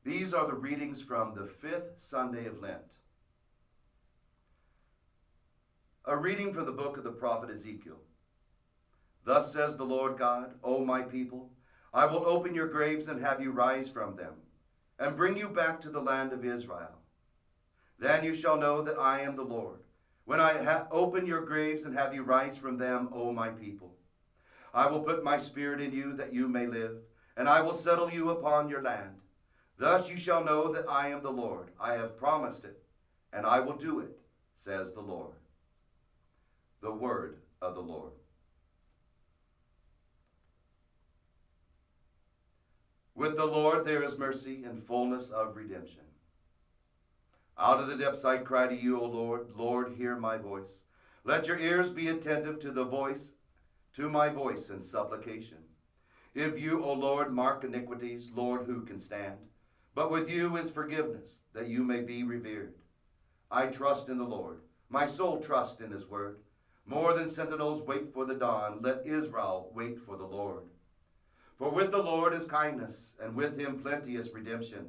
These are the readings from the fifth Sunday of Lent. A reading from the book of the prophet Ezekiel. Thus says the Lord God, O my people, I will open your graves and have you rise from them, and bring you back to the land of Israel. Then you shall know that I am the Lord, when I open your graves and have you rise from them, O my people. I will put my spirit in you that you may live, and I will settle you upon your land. Thus you shall know that I am the Lord. I have promised it, and I will do it, says the Lord. The word of the Lord. With the Lord there is mercy and fullness of redemption. Out of the depths I cry to you, O Lord. Lord, hear my voice. Let your ears be attentive to my voice in supplication. If you, O Lord, mark iniquities, Lord, who can stand? But with you is forgiveness, that you may be revered. I trust in the Lord. My soul trusts in his word. More than sentinels wait for the dawn, let Israel wait for the Lord. For with the Lord is kindness, and with him plenteous redemption,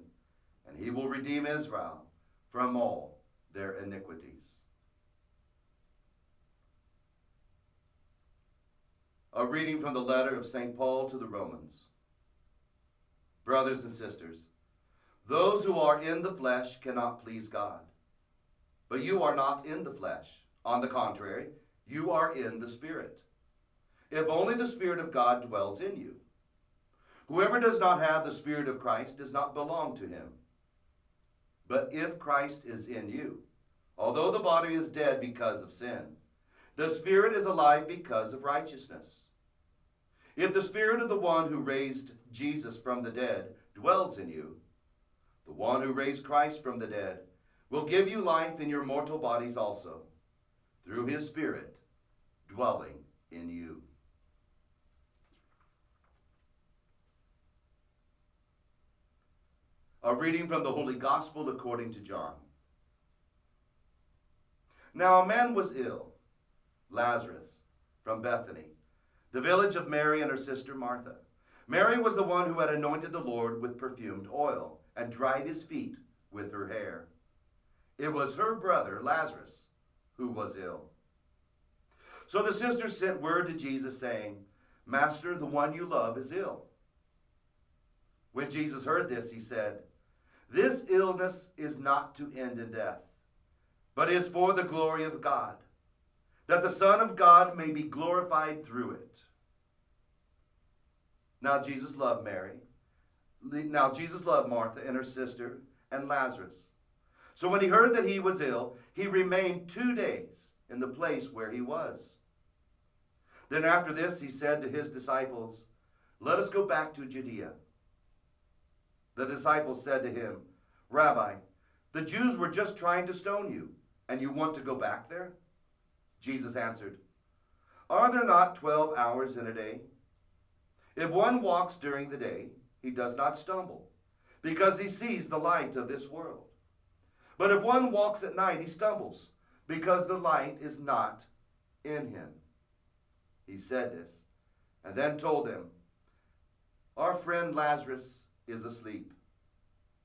and he will redeem Israel from all their iniquities. A reading from the letter of St. Paul to the Romans. Brothers and sisters, those who are in the flesh cannot please God. But you are not in the flesh. On the contrary, you are in the Spirit, if only the Spirit of God dwells in you. Whoever does not have the Spirit of Christ does not belong to him. But if Christ is in you, although the body is dead because of sin, the Spirit is alive because of righteousness. If the Spirit of the one who raised Jesus from the dead dwells in you, the one who raised Christ from the dead will give you life in your mortal bodies also, through his Spirit dwelling in you. A reading from the Holy Gospel according to John. Now a man was ill, Lazarus, from Bethany, the village of Mary and her sister Martha. Mary was the one who had anointed the Lord with perfumed oil and dried his feet with her hair. It was her brother, Lazarus, who was ill. So the sisters sent word to Jesus, saying, Master, the one you love is ill. When Jesus heard this, he said, This illness is not to end in death, but is for the glory of God, that the Son of God may be glorified through it. Now Jesus loved Martha and her sister and Lazarus. So when he heard that he was ill, he remained 2 days in the place where he was. Then after this he said to his disciples, Let us go back to Judea. The disciples said to him, Rabbi, the Jews were just trying to stone you, and you want to go back there? Jesus answered, Are there not 12 hours in a day? If one walks during the day, he does not stumble, because he sees the light of this world. But if one walks at night, he stumbles, because the light is not in him. He said this, and then told them, Our friend Lazarus is asleep,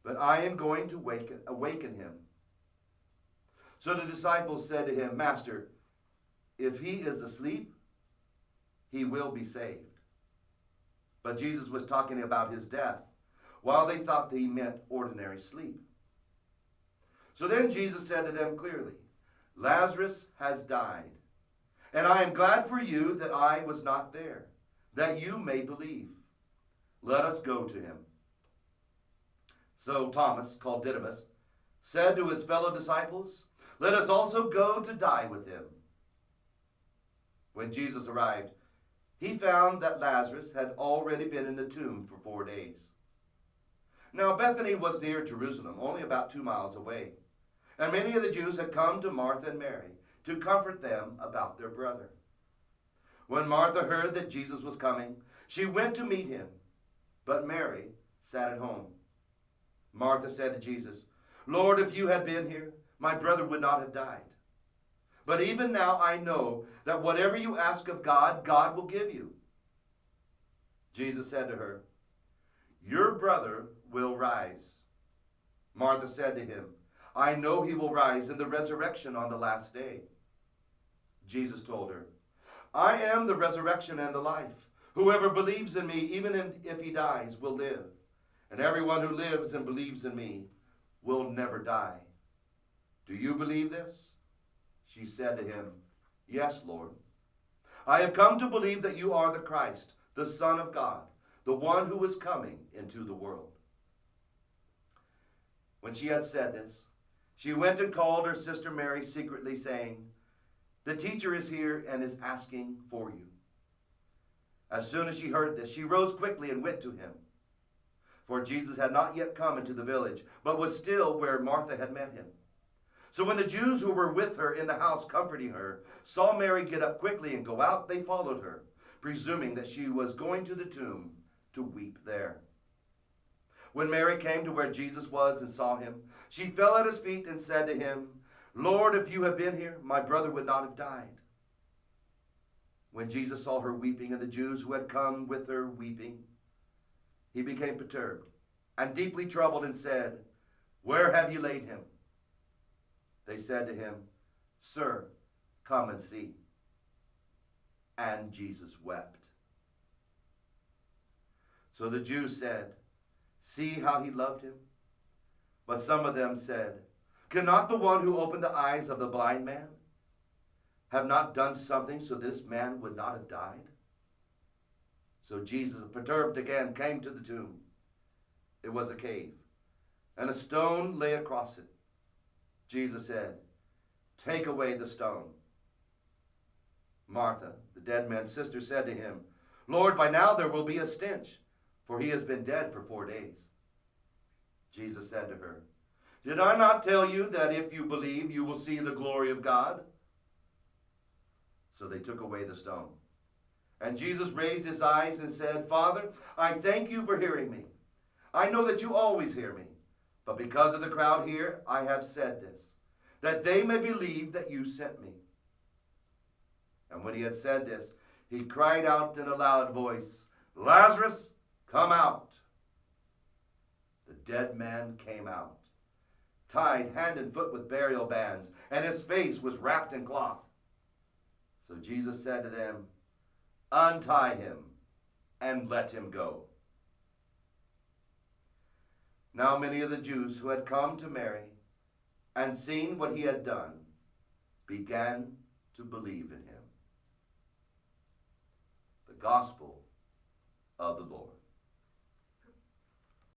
but I am going to awaken him. So the disciples said to him, Master, if he is asleep, he will be saved. But Jesus was talking about his death, while they thought that he meant ordinary sleep. So then Jesus said to them clearly, Lazarus has died, and I am glad for you that I was not there, that you may believe. Let us go to him. So Thomas, called Didymus, said to his fellow disciples, Let us also go to die with him. When Jesus arrived, he found that Lazarus had already been in the tomb for 4 days. Now Bethany was near Jerusalem, only about 2 miles away, and many of the Jews had come to Martha and Mary to comfort them about their brother. When Martha heard that Jesus was coming, she went to meet him, but Mary sat at home. Martha said to Jesus, Lord, if you had been here, my brother would not have died. But even now I know that whatever you ask of God, God will give you. Jesus said to her, Your brother will rise. Martha said to him, I know he will rise in the resurrection on the last day. Jesus told her, I am the resurrection and the life. Whoever believes in me, even if he dies, will live. And everyone who lives and believes in me will never die. Do you believe this? She said to him, Yes, Lord. I have come to believe that you are the Christ, the Son of God, the one who is coming into the world. When she had said this, she went and called her sister Mary secretly, saying, The teacher is here and is asking for you. As soon as she heard this, she rose quickly and went to him. For Jesus had not yet come into the village, but was still where Martha had met him. So when the Jews who were with her in the house comforting her saw Mary get up quickly and go out, they followed her, presuming that she was going to the tomb to weep there. When Mary came to where Jesus was and saw him, she fell at his feet and said to him, Lord, if you had been here, my brother would not have died. When Jesus saw her weeping and the Jews who had come with her weeping, he became perturbed and deeply troubled and said, Where have you laid him? They said to him, Sir, come and see. And Jesus wept. So the Jews said, See how he loved him? But some of them said, Cannot the one who opened the eyes of the blind man have not done something so this man would not have died? So Jesus, perturbed again, came to the tomb. It was a cave, and a stone lay across it. Jesus said, Take away the stone. Martha, the dead man's sister, said to him, Lord, by now there will be a stench, for he has been dead for 4 days. Jesus said to her, Did I not tell you that if you believe, you will see the glory of God? So they took away the stone. And Jesus raised his eyes and said, Father, I thank you for hearing me. I know that you always hear me. But because of the crowd here, I have said this, that they may believe that you sent me. And when he had said this, he cried out in a loud voice, Lazarus, come out. The dead man came out, tied hand and foot with burial bands, and his face was wrapped in cloth. So Jesus said to them, Untie him and let him go. Now many of the Jews who had come to Mary and seen what he had done began to believe in him. The Gospel of the Lord.